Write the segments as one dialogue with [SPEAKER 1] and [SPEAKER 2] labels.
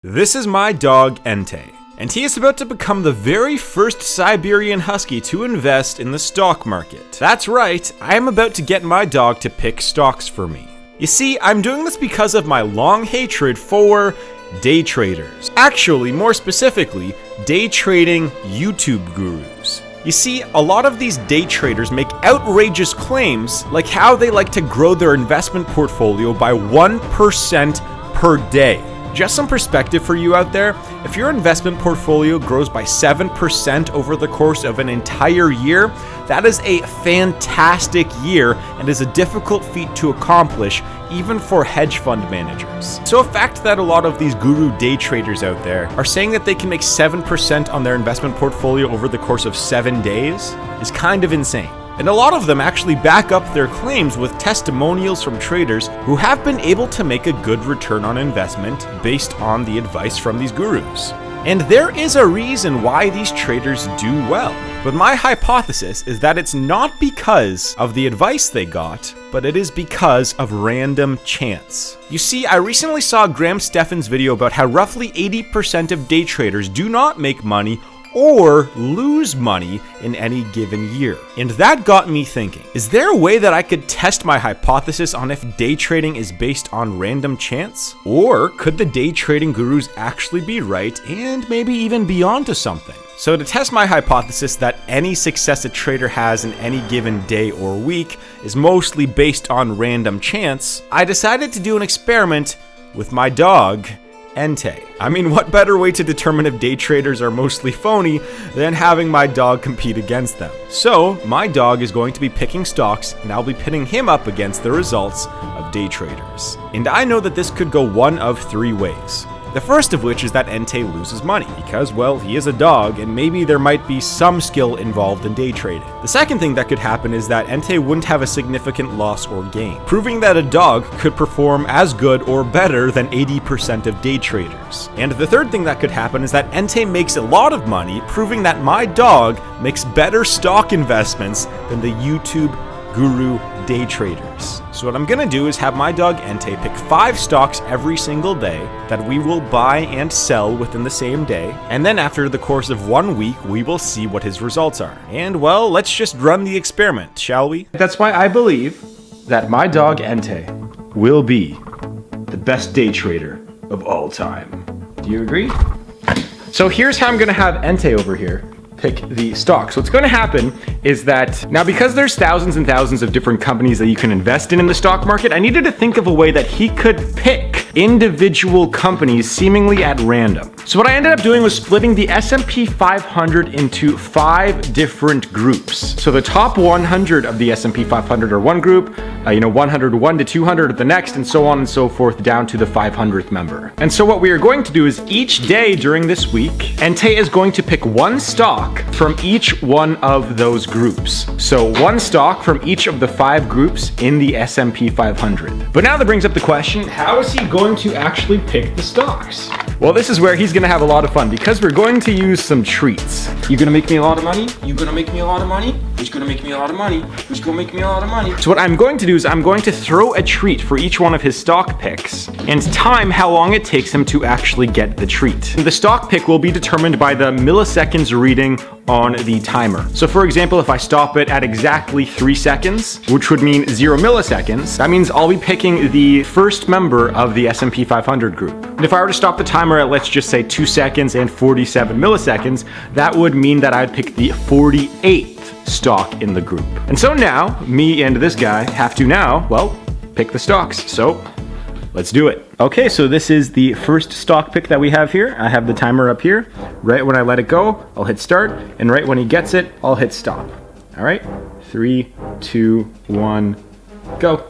[SPEAKER 1] This is my dog, Entei, and he is about to become the very first Siberian Husky to invest in the stock market. That's right, I am about to get my dog to pick stocks for me. You see, I'm doing this because of my long hatred for day traders. Actually, more specifically, day trading YouTube gurus. You see, a lot of these day traders make outrageous claims, like how they like to grow their investment portfolio by 1% per day. Just some perspective for you out there, if your investment portfolio grows by 7% over the course of an entire year, that is a fantastic year and is a difficult feat to accomplish even for hedge fund managers. So the fact that a lot of these guru day traders out there are saying that they can make 7% on their investment portfolio over the course of 7 days is kind of insane. And a lot of them actually back up their claims with testimonials from traders who have been able to make a good return on investment based on the advice from these gurus. And there is a reason why these traders do well. But my hypothesis is that it's not because of the advice they got, but it is because of random chance. You see, I recently saw Graham Stephan's video about how roughly 80% of day traders do not make money or lose money in any given year. And that got me thinking, is there a way that I could test my hypothesis on if day trading is based on random chance? Or could the day trading gurus actually be right and maybe even be onto something? So to test my hypothesis that any success a trader has in any given day or week is mostly based on random chance, I decided to do an experiment with my dog, Entei. I mean, what better way to determine if day traders are mostly phony than having my dog compete against them? So, my dog is going to be picking stocks, and I'll be pitting him up against the results of day traders. And I know that this could go one of 3 ways. The first of which is that Entei loses money, because, well, he is a dog, and maybe there might be some skill involved in day trading. The second thing that could happen is that Entei wouldn't have a significant loss or gain, proving that a dog could perform as good or better than 80% of day traders. And the third thing that could happen is that Entei makes a lot of money, proving that my dog makes better stock investments than the YouTube guru day traders. So what I'm gonna do is have my dog Entei pick 5 stocks every single day that we will buy and sell within the same day, and then after the course of 1 week we will see what his results are. And well, let's just run the experiment, shall we? That's why I believe that my dog Entei will be the best day trader of all time. Do you agree? So here's how I'm gonna have Entei over here pick the stocks. What's going to happen is that now, because there's thousands and thousands of different companies that you can invest in the stock market, I needed to think of a way that he could pick individual companies seemingly at random. So what I ended up doing was splitting the S&P 500 into 5 different groups. So the top 100 of the S&P 500 are one group, 101 to 200 are the next, and so on and so forth down to the 500th member. And so what we are going to do is each day during this week, Entei is going to pick one stock from each one of those groups. So one stock from each of the 5 groups in the S&P 500. But now that brings up the question, how is he going to actually pick the stocks? Well, this is where he's gonna have a lot of fun because we're going to use some treats. You gonna make me a lot of money? You gonna make me a lot of money? Who's gonna make me a lot of money? Who's gonna make me a lot of money? So what I'm going to do is I'm going to throw a treat for each one of his stock picks and time how long it takes him to actually get the treat. The stock pick will be determined by the milliseconds reading on the timer. So for example, if I stop it at exactly 3 seconds, which would mean 0 milliseconds, that means I'll be picking the first member of the S&P 500 group. And if I were to stop the timer at, let's just say, 2 seconds and 47 milliseconds, that would mean that I'd pick the 48th stock in the group. And so now, me and this guy have to now, well, pick the stocks. So let's do it. Okay, so this is the first stock pick that we have here. I have the timer up here. Right when I let it go, I'll hit start, and right when he gets it, I'll hit stop. All right, 3, 2, 1, go.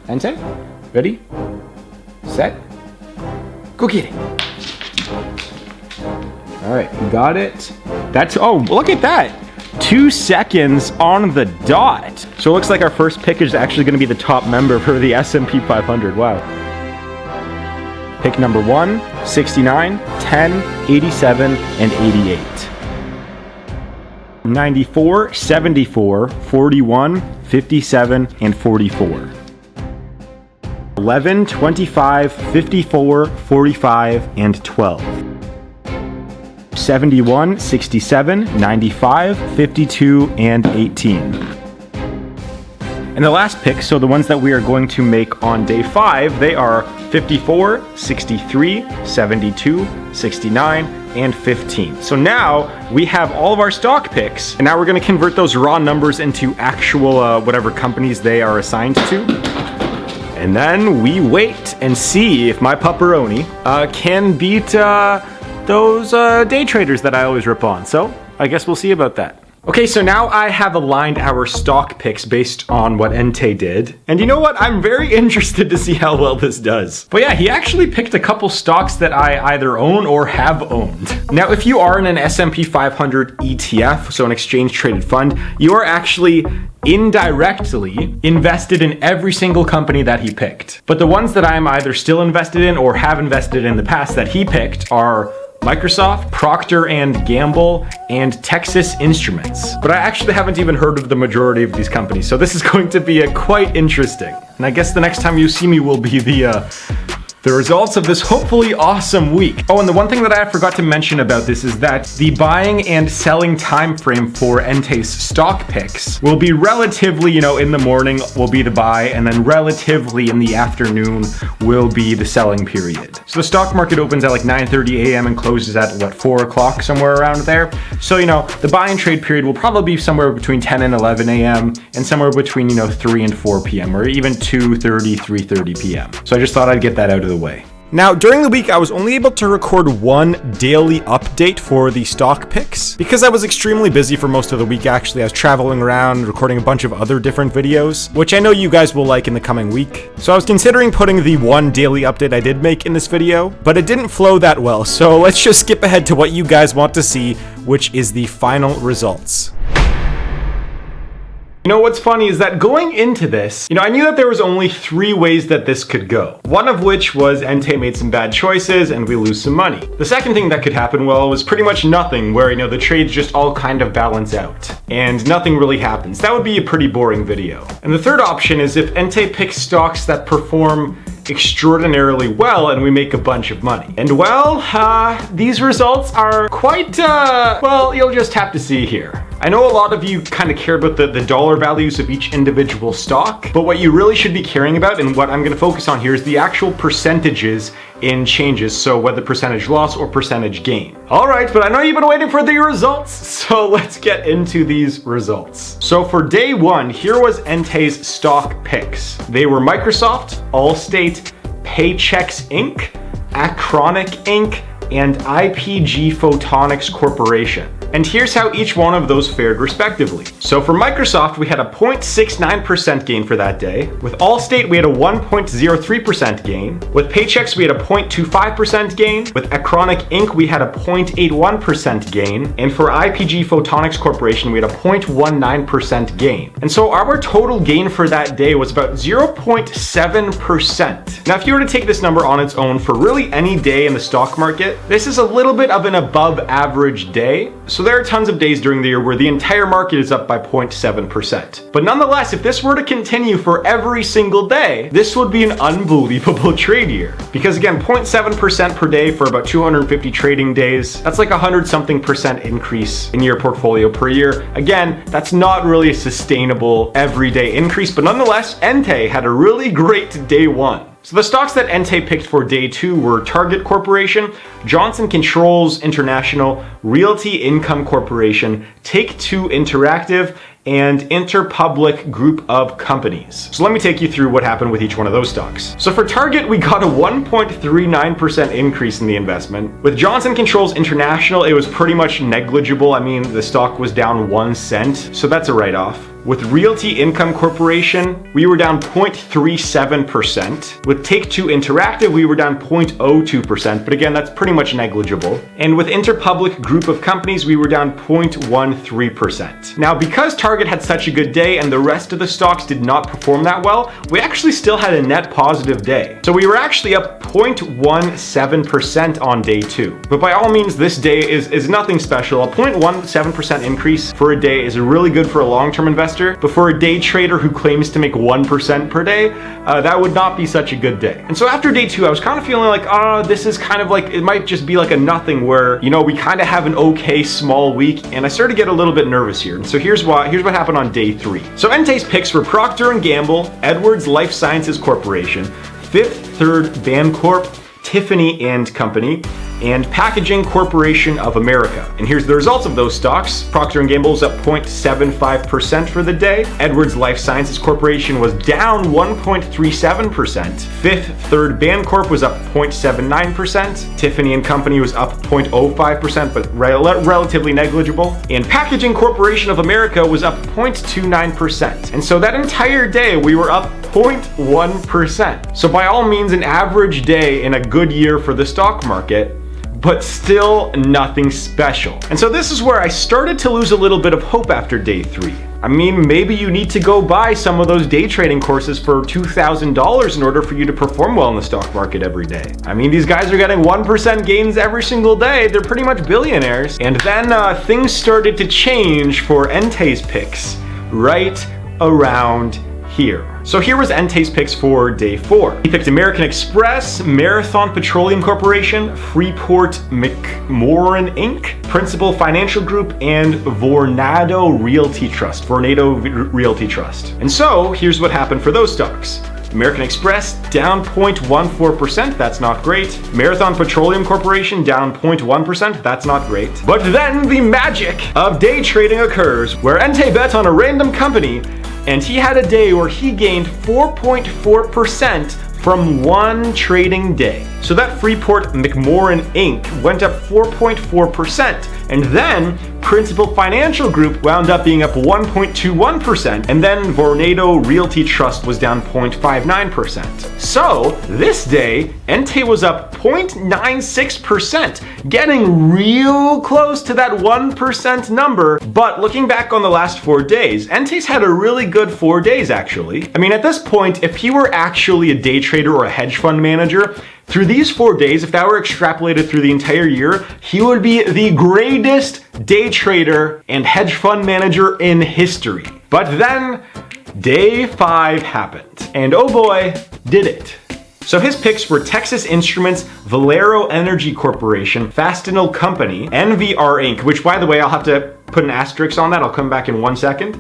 [SPEAKER 1] Entei, ready, set, go get it. All right, got it. That's, oh, look at that. 2 seconds on the dot. So it looks like our first pick is actually going to be the top member for the S&P 500. Wow. Pick number 1, 69, 10, 87, and 88. 94, 74, 41, 57, and 44. 11, 25, 54, 45, and 12. 71, 67, 95, 52, and 18. And the last pick, so the ones that we are going to make on day 5, they are 54, 63, 72, 69, and 15. So now we have all of our stock picks, and now we're going to convert those raw numbers into actual whatever companies they are assigned to. And then we wait and see if my pupperoni can beat those day traders that I always rip on. So I guess we'll see about that. Okay, so now I have aligned our stock picks based on what Entei did. And you know what? I'm very interested to see how well this does. But yeah, he actually picked a couple stocks that I either own or have owned. Now, if you are in an S&P 500 ETF, so an exchange traded fund, you are actually indirectly invested in every single company that he picked. But the ones that I'm either still invested in or have invested in the past that he picked are Microsoft, Procter & Gamble, and Texas Instruments. But I actually haven't even heard of the majority of these companies, so this is going to be quite interesting. And I guess the next time you see me will be the results of this hopefully awesome week. Oh, and the one thing that I forgot to mention about this is that the buying and selling time frame for Entei's stock picks will be relatively, in the morning will be the buy, and then relatively in the afternoon will be the selling period. So the stock market opens at like 9:30 a.m. and closes at 4 o'clock, somewhere around there. So, the buy and trade period will probably be somewhere between 10 and 11 a.m. and somewhere between, 3 and 4 p.m. or even 2:30, 3:30 p.m. So I just thought I'd get that out of the way. Now, during the week, I was only able to record one daily update for the stock picks because I was extremely busy for most of the week. Actually, I was traveling around, recording a bunch of other different videos, which I know you guys will like in the coming week. So I was considering putting the one daily update I did make in this video, but it didn't flow that well. So let's just skip ahead to what you guys want to see, which is the final results. What's funny is that going into this, I knew that there was only 3 ways that this could go. One of which was Entei made some bad choices and we lose some money. The second thing that could happen, was pretty much nothing, where, the trades just all kind of balance out and nothing really happens. That would be a pretty boring video. And the third option is if Entei picks stocks that perform extraordinarily well and we make a bunch of money. And these results are quite, you'll just have to see here. I know a lot of you kind of care about the dollar values of each individual stock, but what you really should be caring about and what I'm going to focus on here is the actual percentages in changes, so whether percentage loss or percentage gain. Alright, but I know you've been waiting for the results, so let's get into these results. So for day 1, here was Entei's stock picks. They were Microsoft, Allstate, Paychex Inc., Acronic Inc., and IPG Photonics Corporation. And here's how each one of those fared respectively. So for Microsoft, we had a 0.69% gain for that day. With Allstate, we had a 1.03% gain. With Paychex, we had a 0.25% gain. With Acronic Inc., we had a 0.81% gain. And for IPG Photonics Corporation, we had a 0.19% gain. And so our total gain for that day was about 0.7%. Now, if you were to take this number on its own for really any day in the stock market, this is a little bit of an above average day. So there are tons of days during the year where the entire market is up by 0.7%. But nonetheless, if this were to continue for every single day, this would be an unbelievable trade year. Because again, 0.7% per day for about 250 trading days, that's like 100-something% increase in your portfolio per year. Again, that's not really a sustainable everyday increase, but nonetheless, Entei had a really great day 1. So the stocks that Entei picked for day 2 were Target Corporation, Johnson Controls International, Realty Income Corporation, Take-Two Interactive, and Interpublic Group of Companies. So let me take you through what happened with each one of those stocks. So for Target, we got a 1.39% increase in the investment. With Johnson Controls International, it was pretty much negligible. I mean, the stock was down 1 cent, so that's a write-off. With Realty Income Corporation, we were down 0.37%. With Take-Two Interactive, we were down 0.02%, but again, that's pretty much negligible. And with Interpublic Group of Companies, we were down 0.13%. Now, because Target had such a good day and the rest of the stocks did not perform that well, we actually still had a net positive day. So we were actually up 0.17% on day 2. But by all means, this day is nothing special. A 0.17% increase for a day is really good for a long-term investment, investor, but for a day trader who claims to make 1% per day, that would not be such a good day. And so after day 2, I was kind of feeling like, this is kind of like, it might just be like a nothing where, we kind of have an okay small week, and I started to get a little bit nervous here. And so here's what happened on day 3. So Entei's picks were Procter & Gamble, Edwards Life Sciences Corporation, Fifth Third Bancorp, Tiffany & Company, and Packaging Corporation of America. And here's the results of those stocks. Procter & Gamble was up 0.75% for the day. Edwards Life Sciences Corporation was down 1.37%. Fifth Third Bancorp was up 0.79%. Tiffany & Company was up 0.05%, but relatively negligible. And Packaging Corporation of America was up 0.29%. And so that entire day we were up 0.1%. So by all means, an average day in a good year for the stock market, but still nothing special. And so this is where I started to lose a little bit of hope after day 3. I mean, maybe you need to go buy some of those day trading courses for $2,000 in order for you to perform well in the stock market every day. I mean, these guys are getting 1% gains every single day. They're pretty much billionaires. And then things started to change for Entei's picks right around here. So here was Entei's picks for day 4. He picked American Express, Marathon Petroleum Corporation, Freeport McMoran Inc., Principal Financial Group, and Vornado Realty Trust. And so here's what happened for those stocks. American Express down 0.14%, that's not great. Marathon Petroleum Corporation down 0.1%, that's not great. But then the magic of day trading occurs, where Entei bet on a random company, and he had a day where he gained 4.4% from one trading day. So that Freeport McMoran Inc. went up 4.4%, and then Principal Financial Group wound up being up 1.21%, and then Vornado Realty Trust was down 0.59%. So this day, Entei was up 0.96%, getting real close to that 1% number. But looking back on the last 4 days, Entei's had a really good 4 days actually. I mean, at this point, if he were actually a day trader or a hedge fund manager, through these 4 days, if that were extrapolated through the entire year, he would be the greatest day trader and hedge fund manager in history. But then, day 5 happened. And oh boy, did it. So his picks were Texas Instruments, Valero Energy Corporation, Fastenal Company, NVR Inc., which by the way, I'll have to put an asterisk on that. I'll come back in 1 second.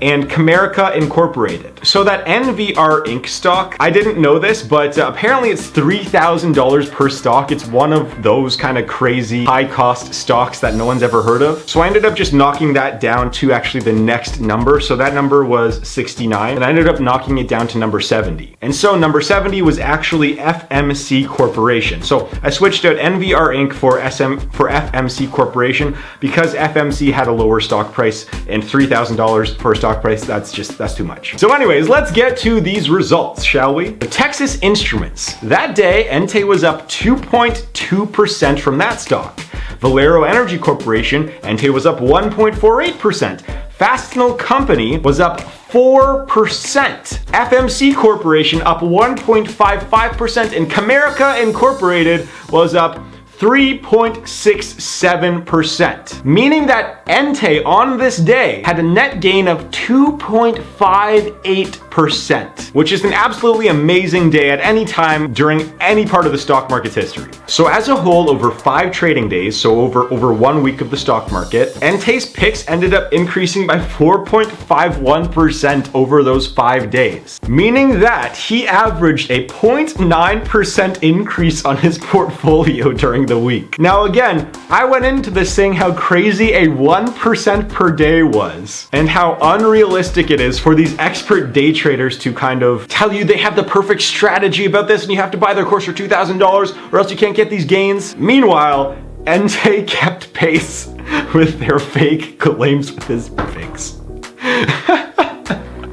[SPEAKER 1] And Comerica Incorporated. So that NVR Inc. stock, I didn't know this, but apparently it's $3,000 per stock. It's one of those kind of crazy high-cost stocks that no one's ever heard of. So I ended up just knocking that down to actually the next number. So that number was 69, and I ended up knocking it down to number 70. And so number 70 was actually FMC Corporation. So I switched out NVR Inc. for FMC Corporation because FMC had a lower stock price, and $3,000 per stock price, that's too much. So anyways, let's get to these results, shall we? The Texas Instruments. That day, Entei was up 2.2% from that stock. Valero Energy Corporation, Entei was up 1.48%. Fastenal Company was up 4%. FMC Corporation up 1.55%, and Comerica Incorporated was up 3.67%, meaning that Entei on this day had a net gain of 2.58%, which is an absolutely amazing day at any time during any part of the stock market's history. So as a whole, over 5 trading days, so over 1 week of the stock market, Entei's picks ended up increasing by 4.51% over those 5 days, meaning that he averaged a 0.9% increase on his portfolio during the week. Now again, I went into this saying how crazy a 1% per day was, and how unrealistic it is for these expert day traders to kind of tell you they have the perfect strategy about this and you have to buy their course for $2,000 or else you can't get these gains. Meanwhile, Entei kept pace with their fake claims with his picks.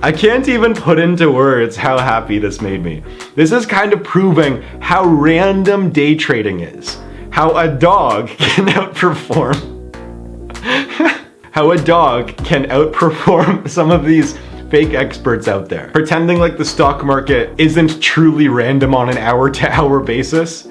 [SPEAKER 1] I can't even put into words how happy this made me. This is kind of proving how random day trading is. How a dog can outperform some of these fake experts out there, pretending like the stock market isn't truly random on an hour-to-hour basis.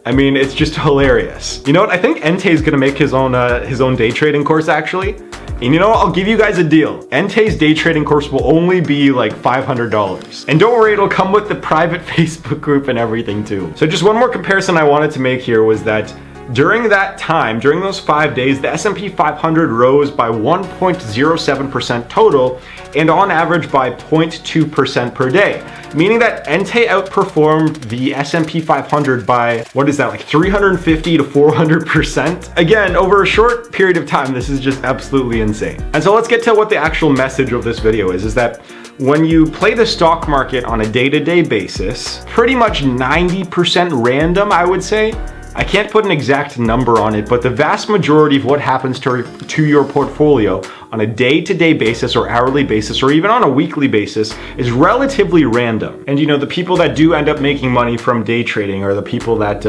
[SPEAKER 1] I mean, it's just hilarious. You know what? I think Entei is gonna make his own day trading course actually. And you know what? I'll give you guys a deal. Entei's day trading course will only be like $500. And don't worry, it'll come with the private Facebook group and everything too. So just one more comparison I wanted to make here was that during that time, during those 5 days, the S&P 500 rose by 1.07% total and on average by 0.2% per day, meaning that Entei outperformed the S&P 500 by, what is that, like 350 to 400%? Again, over a short period of time, this is just absolutely insane. And so let's get to what the actual message of this video is that when you play the stock market on a day-to-day basis, pretty much 90% random, I would say. I can't put an exact number on it, but the vast majority of what happens to your portfolio on a day-to-day basis or hourly basis or even on a weekly basis is relatively random. And you know, the people that do end up making money from day trading are the people that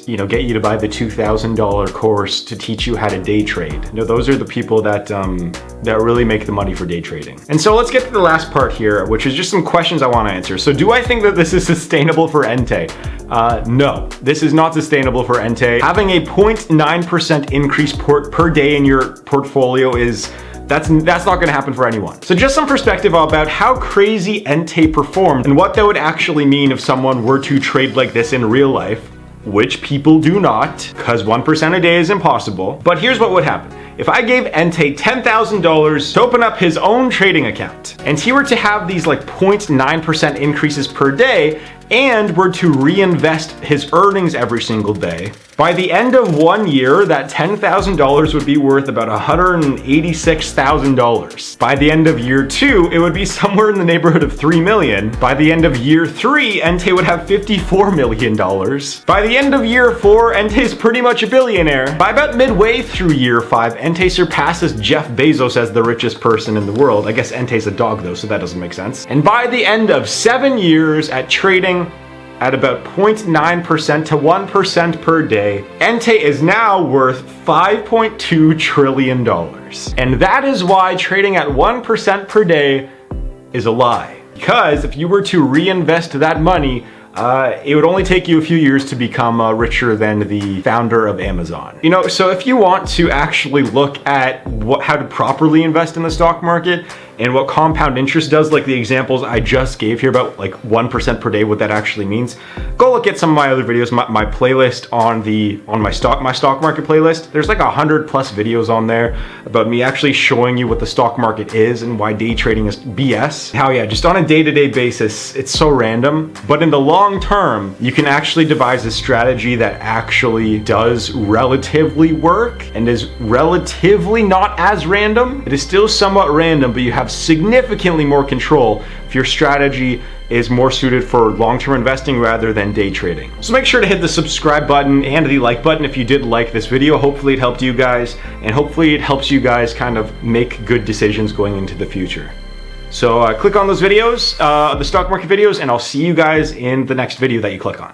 [SPEAKER 1] you know, get you to buy the $2,000 course to teach you how to day trade. You know, those are the people that really make the money for day trading. And so let's get to the last part here, which is just some questions I want to answer. So do I think that this is sustainable for Entei? No, this is not sustainable for Entei. Having a 0.9% increase per day in your portfolio that's not gonna happen for anyone. So just some perspective about how crazy Entei performed and what that would actually mean if someone were to trade like this in real life, which people do not, because 1% a day is impossible. But here's what would happen. If I gave Entei $10,000 to open up his own trading account, and he were to have these like 0.9% increases per day, and were to reinvest his earnings every single day, by the end of 1 year, that $10,000 would be worth about $186,000. By the end of year 2, it would be somewhere in the neighborhood of $3 million. By the end of year 3, Entei would have $54 million. By the end of year 4, Entei's pretty much a billionaire. By about midway through year 5, Entei surpasses Jeff Bezos as the richest person in the world. I guess Entei's a dog though, so that doesn't make sense. And by the end of 7 years at trading at about 0.9% to 1% per day, Entei is now worth $5.2 trillion. And that is why trading at 1% per day is a lie. Because if you were to reinvest that money, it would only take you a few years to become richer than the founder of Amazon. You know, so if you want to actually look at how to properly invest in the stock market and what compound interest does, like the examples I just gave here about like 1% per day, what that actually means, go look at some of my other videos, my playlist on my stock market playlist. There's like 100 plus videos on there about me actually showing you what the stock market is and why day trading is BS. How yeah, just on a day-to-day basis, it's so random, but in the long term, you can actually devise a strategy that actually does relatively work and is relatively not as random. It is still somewhat random, but you have significantly more control if your strategy is more suited for long-term investing rather than day trading. So make sure to hit the subscribe button and the like button if you did like this video. Hopefully it helped you guys, and hopefully it helps you guys kind of make good decisions going into the future. So click on those videos, the stock market videos, and I'll see you guys in the next video that you click on.